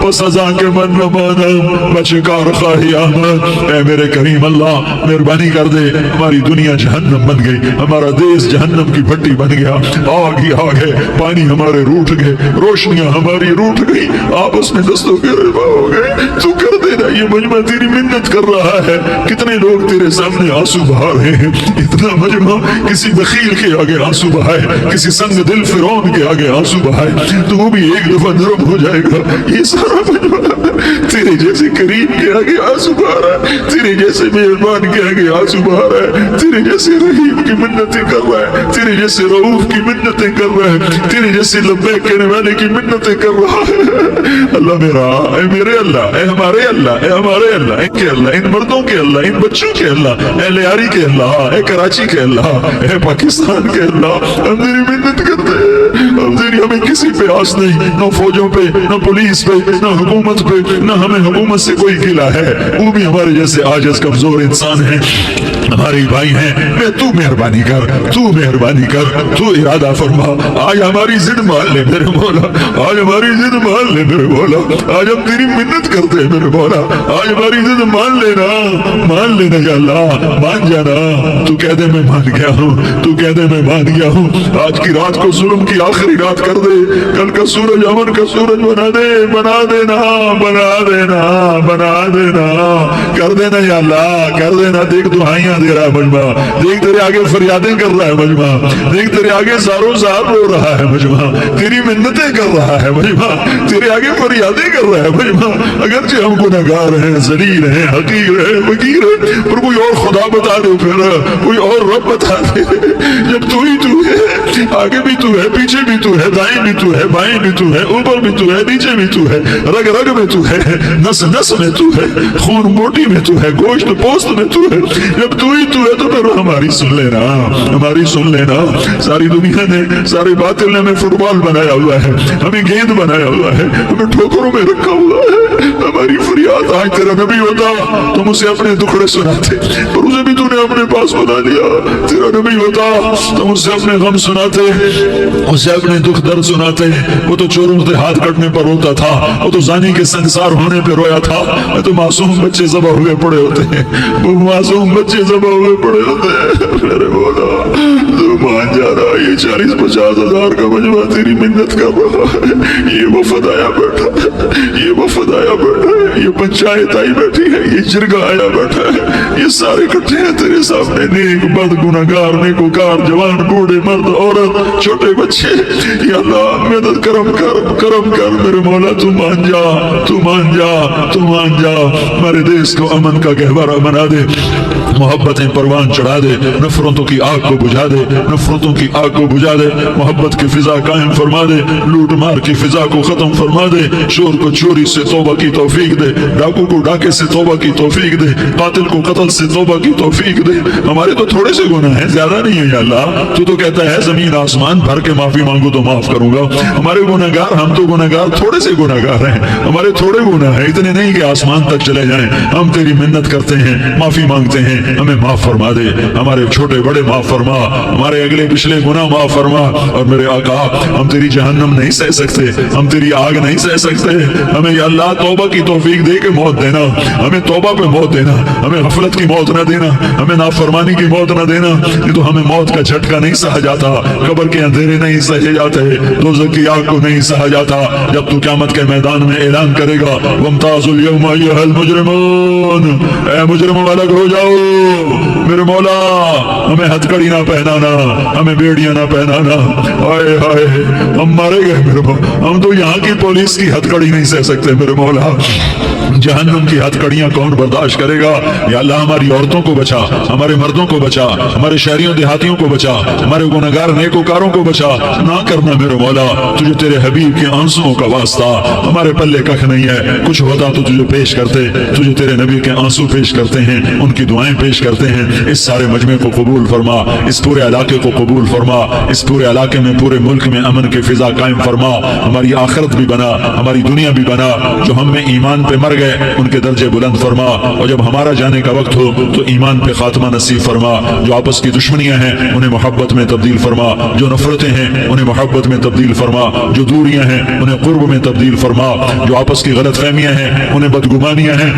پس ازا کے من مانا، بچکار خواہی آمد۔ اے میرے کریم اللہ مہربانی کر دے، ہماری دنیا جہنم بن گئی، ہمارا دیس جہنم کی بھٹی بن گیا، آگ ہی آگ ہے، پانی ہمارے روٹ گئے، روشنیاں ہماری روٹ گئی، آپس میں دستوں کے ربا ہو گئے۔ تو کر دینا، یہ مجمع تیری منت کر رہا ہے، کتنے لوگ تیرے سامنے آنسو بہا رہے ہیں، اتنا مجمع کسی بخیل کے آگے آنسو بہائے، کسی سنگ دل فرعون کے آگے آنسو بہائے تو وہ بھی ایک دفعہ نرم ہو جائے گا۔ یہ سارا مجمع تیرے جیسے کریم کے آگے آنسو بہا رہا ہے، تیرے جیسے مہربان کے آگے آنسو بہا رہا ہے، تیرے جیسے رحیم کی منتیں کر رہا ہے، تیرے جیسے رؤوف کی منتیں کر رہا ہے، تیرے جیسے لبیک کہنے والے کی منتیں کر رہا ہے۔ اللہ میرا، اے میرے اللہ، اے ہمارے اللہ، اے ہمارے اللہ، ان کے اللہ، ان مردوں کے اللہ، ان بچوں کے اللہ، اے لیاری کے اللہ، اے کراچی کے اللہ، اے پاکستان کے اللہ، ہم تیری منت کرتے ہیں، ہم تیری، ہمیں کسی پہ آس نہیں، نہ فوجوں پہ، نہ پولیس پہ، نہ حکومت پہ، نہ ہمیں حکومت سے کوئی گلہ ہے، وہ بھی ہمارے جیسے عاجز کمزور انسان ہیں، ہمارے بھائی ہیں۔ میں تو مہربانی کر، تو مہربانی کر، تو ارادہ فرما، آج ہماری ضد مان لے میرے مولا، آج ہماری ضد مان لے میرے مولا، آج ہم تیری منت کرتے ہیں میرے مولا، آج ہماری ضد مان لینا، مان لینا یا اللہ، مان جانا۔ تو کہہ دے میں مان گیا ہوں، تو کہہ دے میں مان گیا ہوں، آج کی رات کو ظلم کی آخری رات کر دے، کل کا سورج امن کا سورج بنا دے، بنا دینا، بنا دینا، بنا دینا، کر دینا یا اللہ، کر دینا۔ دیکھ دعائیاں دے رہا ہے مجمع، دیکھ تیرے آگے فریادیں کر رہا ہے مجمع، دیکھ تیرے آگے زاروں زار رو رہا ہے مجمع، تیری منتیں کر رہا ہے مجمع، تیرے آگے فریادیں کر رہا ہے مجمع۔ اگرچہ ہم گنہگار ہیں، ذلیل ہیں، حقیر ہیں، فقیر ہیں، پر کوئی اور خدا بتا دے، پھر کوئی اور رب بتا دے۔ جب تو ہی تو ہے، آگے بھی تو ہے، پیچھے بھی تو ہے، دائیں بھی تو ہے، بائیں بھی تو ہے، اوپر بھی تو ہے، نیچے بھی تو ہے، رگ رگ میں تو ہے، نس نس میں تو ہے، خون موٹی میں تو ہے، گوشت پوست میں تو ہے۔ جب تو ہی تو ہے تو پھر ہماری سن لینا، ہماری سن لینا۔ ساری دنیا نے، سارے باطل نے ہمیں فٹ بال بنایا ہوا ہے، ہمیں گیند بنایا ہوا ہے، ہمیں ٹھوکروں میں رکھا ہوا ہے۔ ہماری فریاد، آج تیرا نبی ہوتا تم اسے اپنے دکھڑے سناتے، پر اسے بھی تو نے اپنے پاس بنا لیا۔ تیرا نبی ہوتا تم اسے اپنے غم سناتے، اسے اپنے دکھ درد سناتے۔ وہ تو چوروں سے ہاتھ کٹنے پر روتا تھا، وہ تو زانی کے سنگسار ہونے پہ رویا تھا، میں تو معصوم بچے ذبح ہوئے پڑے ہوتے ہیں، وہ معصوم بچے ذبح ہوئے پڑے ہوتے ہیں۔ میرے مولا تو مان جا رہا، یہ 40-50 ہزار کا مجمع تیری منت کر رہا ہے، یہ وفد آیا بیٹھا ہے، یہ وفد آیا بیٹھا ہے، یہ پنچایت آئی بیٹھی ہے، یہ جرگہ آیا بیٹھا ہے، یہ سارے اکٹھے ہیں تیرے سامنے، نیک بد گنہگار، نیکوکار، جوان بوڑھے مرد عورت چھوٹے بچے۔ یا اللہ مدد کرم کر، کرم کر میرے مولا، تو مان جا، تو مان جا، تو مان جا، ہمارے دیس کو امن کا گہوارہ بنا دے، محبتیں پروان چڑھا دے، نفرتوں کی آگ کو بجھا دے، نفرتوں کی آگ کو بجھا دے، محبت کی فضا قائم فرما دے، لوٹ مار کی فضا کو ختم فرما دے، چور کو چوری سے توبہ کی توفیق دے، ڈاکو کو ڈاکے سے توبہ کی توفیق دے، قاتل کو قتل سے توبہ کی توفیق دے۔ ہمارے تو تھوڑے سے گناہ ہیں، زیادہ نہیں ہے یا اللہ، تو کہتا ہے زمین آسمان بھر کے معافی مانگو تو معاف کروں گا۔ ہمارے گنہگار، ہم تو گنہگار تھوڑے سے گنہگار ہیں، ہمارے تھوڑے گناہ ہیں، اتنے نہیں کہ آسمان تک چلے جائیں۔ ہم تیری منت کرتے ہیں، معافی مانگتے ہیں، ہمیں معاف فرما دے، ہمارے چھوٹے بڑے معاف فرما، ہمارے اگلے پچھلے گناہ معاف فرما۔ اور میرے آقا ہم تیری جہنم نہیں سہ سکتے، ہم تیری آگ نہیں سہ سکتے، ہمیں یا اللہ توبہ کی توفیق دے کے موت دینا، ہمیں توبہ پہ موت دینا، ہمیں غفلت کی موت نہ دینا، ہمیں نافرمانی کی موت نہ دینا، یہ تو ہمیں موت کا جھٹکا نہیں سہا جاتا، قبر کے اندھیرے نہیں سہے جاتے، دوزخ کی آگ کو نہیں سہا جاتا۔ جب تو قیامت کے میدان میں اعلان کرے گا وَامْتَازُوا الْيَوْمَ أَيُّهَا الْمُجْرِمُونَ، اے مجرموں الگ ہو جاؤ میرے مولا، ہمیں ہتھکڑی نہ پہنانا، ہمیں بیڑیاں نہ پہنانا۔ ہائے ہائے ہم مارے گئے میرے مولا، ہم تو یہاں کی پولیس کی ہتھکڑی نہیں سہ سکتے میرے مولا، جہنم کی ہتھکڑیاں کون برداشت کرے گا؟ یا اللہ ہماری عورتوں کو بچا، ہمارے مردوں کو بچا، ہمارے شہریوں دیہاتیوں کو بچا، ہمارے گنہگار نیکوکاروں کو بچا۔ نہ کرنا میرے مولا، تجھے تیرے حبیب کے آنسوؤں کا واسطہ، ہمارے پلے ککھ نہیں ہے، کچھ ہوتا تو تجھے پیش کرتے، تجھے تیرے نبی کے آنسو پیش کرتے ہیں، ان کی دعائیں پیش کرتے ہیں۔ اس سارے مجمع کو قبول कबूल फरमा, इस पूरे इलाके को कबूल फरमा, इस पूरे इलाके में पूरे मुल्क में अमन की फिजा कायम फरमा, हमारी आखिरत भी बना, हमारी दुनिया भी बना, जो हम में ईमान पे मर गए उनके दर्जे बुलंद फरमा, और जब हमारा जाने का वक्त हो तो ईमान पे खात्मा नसीब फरमा, जो आपस की दुश्मनियां हैं उन्हें मोहब्बत में तब्दील फरमा, जो नफरतें हैं उन्हें मोहब्बत में तब्दील फरमा, जो दूरियां हैं उन्हें कुर्ब में तब्दील फरमा, जो आपस की गलत फहमियां हैं उन्हें बदगुमानियां हैं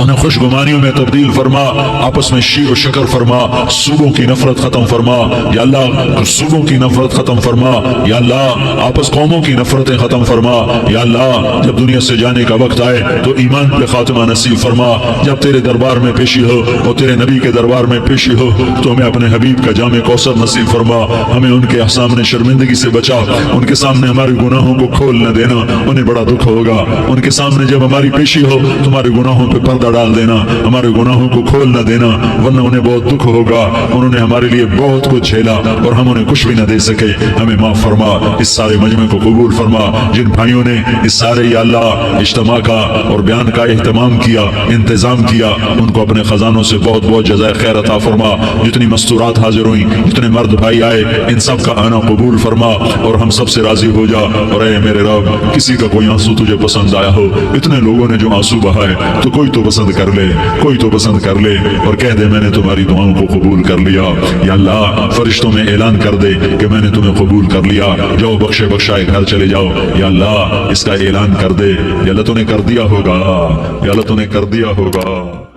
उन्हें खुशगुमानियों में तब्दील फरमा, आपस में शीर और शकर फरमा, सूबों की नफरत खत्म फरमा या अल्लाह, सूबों की नफरत खत्म फरमा या अल्लाह, आपस कौमों की नफरतें खत्म फरमा या अल्लाह, जब दुनिया से जाने का वक्त आए तो ईमान पे खात्मा नसीब फरमा, जब तेरे दरबार में पेशी हो और तेरे नबी के दरबार में पेशी हो तो हमें अपने हबीब का जामे कौसर नसीब फरमा, हमें उनके सामने शर्मिंदगी से बचा, उनके सामने हमारे गुनाहों को खोल न देना, उन्हें बड़ा दुख होगा, उनके सामने जब हमारी पेशी हो तुम्हारे गुनाहों पे पर्दा डाल देना, हमारे गुनाहों को खोल न देना, वरना उन्हें बहुत दुख होगा, उन्होंने हमारे लिए बहुत कुछ झेला और हम उन्हें कुछ भी न दे सके, हमें माफ फरमा, इस सारे मजमे को कबूल फरमा, जिन भाइयों ने इस सारे या अल्लाह इज्तिमा का और बयान का एहतमाम किया, इंतजाम किया, उनको अपने खजानों से बहुत बहुत जज़ाए खैर अता फरमा, जितनी मस्तूरात हाजिर हुई, जितने मर्द भाई आए, इन सब का आना कबूल फरमा और हम सब से राजी हो जा, और ऐ मेरे रब, किसी का कोई आंसू तुझे पसंद आया हो, इतने लोगों ने जो आंसू बहाए तो कोई तो पसंद कर ले, कोई तो पसंद कर ले और कह दे मैंने तुम्हारी दुआओं को कबूल कर लिया, या अल्लाह फरिश्तों में ऐलान कर दे कि मैंने तुम्हें कबूल कर लिया, जाओ बख्शे बख्शाए घर चले जाओ, या अल्लाह इसका ऐलान कर दे, या अल्लाह तूने कर दिया होगा, या अल्लाह तूने कर दिया होगा।